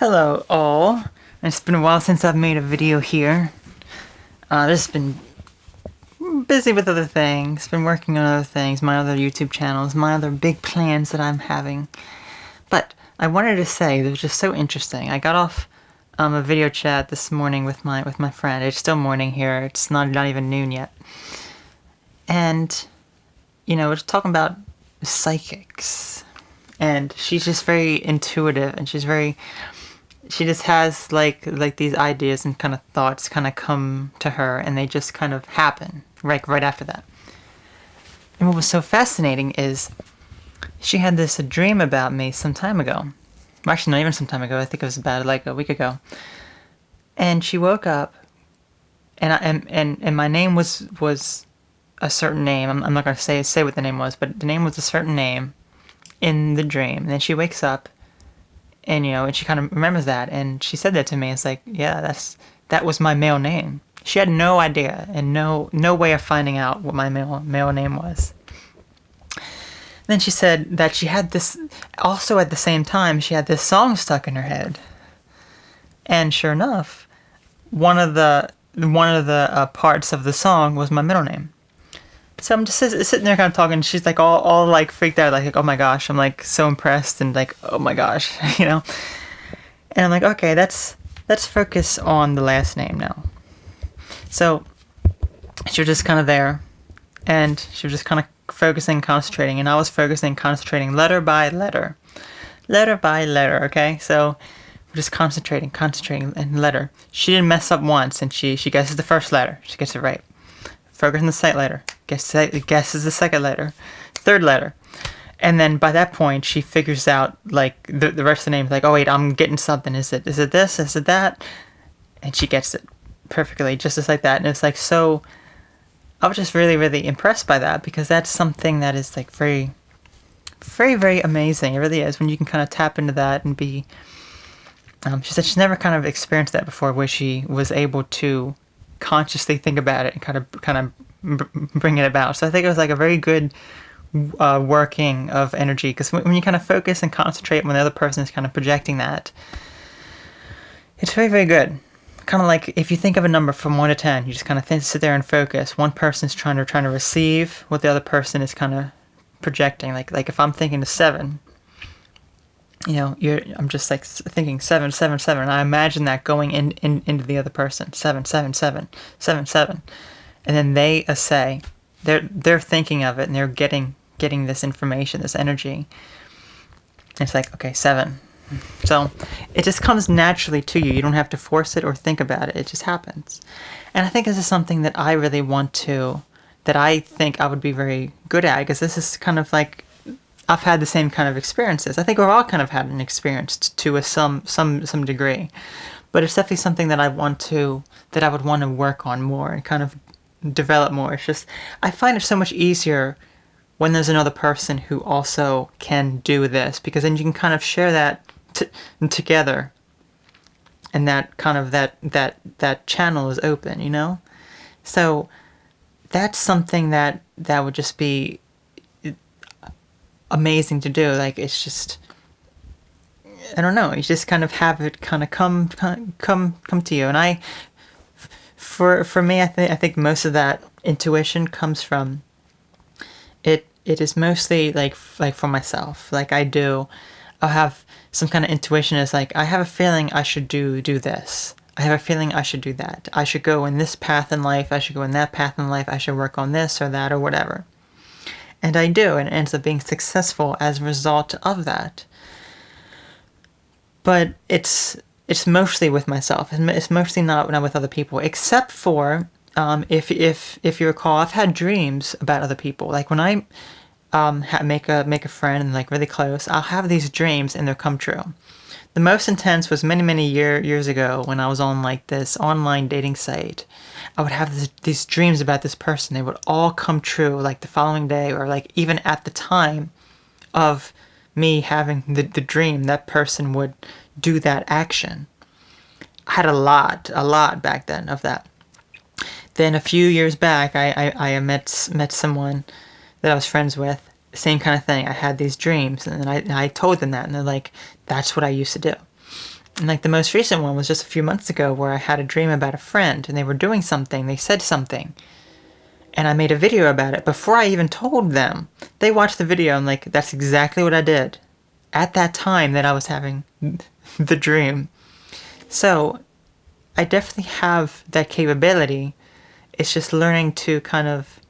Hello all. It's been a while since I've made a video here. Just been busy with other things, been working on other things, my other YouTube channels, my other big plans that I'm having. But I wanted to say, it was just so interesting. I got off a video chat this morning with my friend. It's still morning here, it's not even noon yet. And, we're just talking about psychics. And she's just very intuitive, and she just has like these ideas and kind of thoughts kind of come to her, and they just kind of happen right after that. And what was so fascinating is she had this dream about me some time ago. Well, actually, not even some time ago. I think it was about like a week ago. And she woke up, and my name was a certain name. I'm not gonna say what the name was, but the name was a certain name in the dream. And then she wakes up. And and she kind of remembers that, and she said that to me. It's like, yeah, that was my male name. She had no idea and no way of finding out what my male name was. Then she said that she had this, also at the same time, she had this song stuck in her head. And sure enough, one of the parts of the song was my middle name. So I'm just sitting there kind of talking. She's like all like freaked out, like, oh my gosh. I'm like so impressed and like, oh my gosh, And I'm like, okay, let's focus on the last name now. So she was just kind of there, and she was just kind of focusing, concentrating, and I was focusing, concentrating, letter by letter, okay? So we're just concentrating, and letter. She didn't mess up once, and she guesses the first letter. She gets it right. Focus on the second letter. Guesses the second letter. Third letter. And then by that point, she figures out, like, the rest of the name. Like, oh, wait, I'm getting something. Is it this? Is it that? And she gets it perfectly, just like that. And it's like, so, I was just really, really impressed by that, because that's something that is, like, very, very, very amazing. It really is, when you can kind of tap into that and be... she said she's never kind of experienced that before, where she was able to consciously think about it and kind of bring it about. So I think it was like a very good working of energy, because when you kind of focus and concentrate when the other person is kind of projecting that, it's very, very good. Kind of like if you think of a number from 1 to 10, you just kind of sit there and focus. One person's trying to receive what the other person is kind of projecting. Like if I'm thinking to 7, I'm just like thinking 7, 7, 7, and I imagine that going into the other person. 7, 7, 7, 7, 7, and then they say they're thinking of it, and they're getting this information, this energy. And it's like, okay, 7. So it just comes naturally to you. You don't have to force it or think about it. It just happens. And I think this is something that I really that I think I would be very good at, because this is kind of like, I've had the same kind of experiences. I think we've all kind of had an experience to some degree, but it's definitely something that I would want to work on more and kind of develop more. It's just, I find it so much easier when there's another person who also can do this, because then you can kind of share that together, and that kind of that channel is open, So that's something that would just be amazing to do. Like, it's just, I don't know, you just kind of have it kind of come to you. And for me, I think most of that intuition comes from it is mostly like for myself. Like, I'll have some kind of intuition. It's like, I have a feeling I should do this. I have a feeling I should do that. I should go in this path in life. I should go in that path in life. I should work on this or that or whatever. And I do, and it ends up being successful as a result of that. But it's mostly with myself. It's mostly not with other people, except for if you recall, I've had dreams about other people. Like when I make a friend and like really close, I'll have these dreams and they'll come true. The most intense was many years ago when I was on like this online dating site. I would have these dreams about this person. They would all come true like the following day, or like even at the time of me having the dream, that person would do that action. I had a lot back then of that. Then a few years back, I met someone that I was friends with. Same kind of thing. I had these dreams, and then I told them that, and they're like, that's what I used to do. And like the most recent one was just a few months ago where I had a dream about a friend and they were doing something, they said something. And I made a video about it before I even told them. They watched the video and like, that's exactly what I did at that time that I was having the dream. So I definitely have that capability. It's just learning to kind of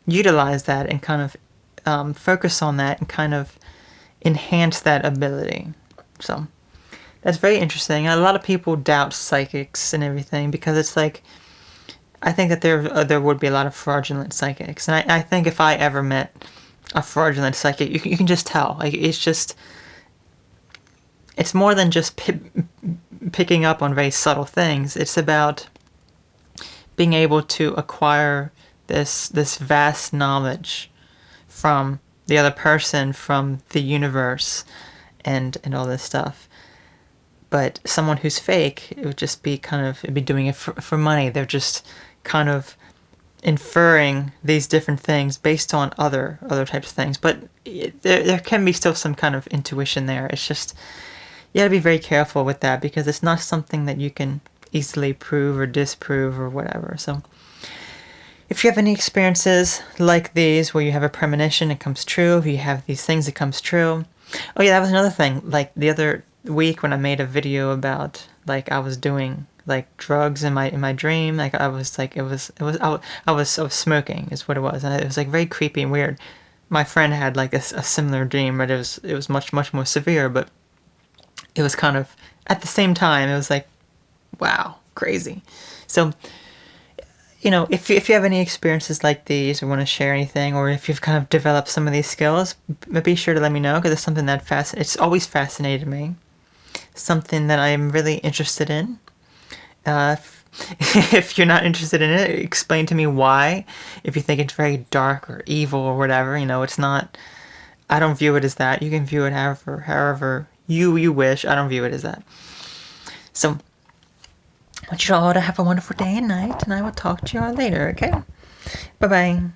utilize that and kind of focus on that and kind of enhance that ability. So that's very interesting. A lot of people doubt psychics and everything because it's like, I think that there would be a lot of fraudulent psychics. And I think if I ever met a fraudulent psychic, you can just tell. Like, it's more than just picking up on very subtle things. It's about being able to acquire this vast knowledge from the other person, from the universe, and all this stuff. But someone who's fake, it would just be it'd be doing it for money. They're just kind of inferring these different things based on other types of things. But there can be still some kind of intuition there. It's just, you gotta be very careful with that because it's not something that you can easily prove or disprove or whatever. So if you have any experiences like these where you have a premonition, it comes true. If you have these things, it comes true. Oh yeah, that was another thing. Like the other week when I made a video about like I was doing like drugs in my dream, like I was smoking is what it was, and it was like very creepy and weird. My friend had like a similar dream, but it was much more severe, but it was kind of at the same time it was like, wow, crazy. So you know, if you have any experiences like these or want to share anything, or if you've kind of developed some of these skills, be sure to let me know because it's something that it's always fascinated me. Something that I'm really interested in. If you're not interested in it, explain to me why. If you think it's very dark or evil or whatever, you know, it's not. I don't view it as that. You can view it however you wish. I don't view it as that. So I want you all to have a wonderful day and night, and I will talk to you all later, okay? Bye-bye.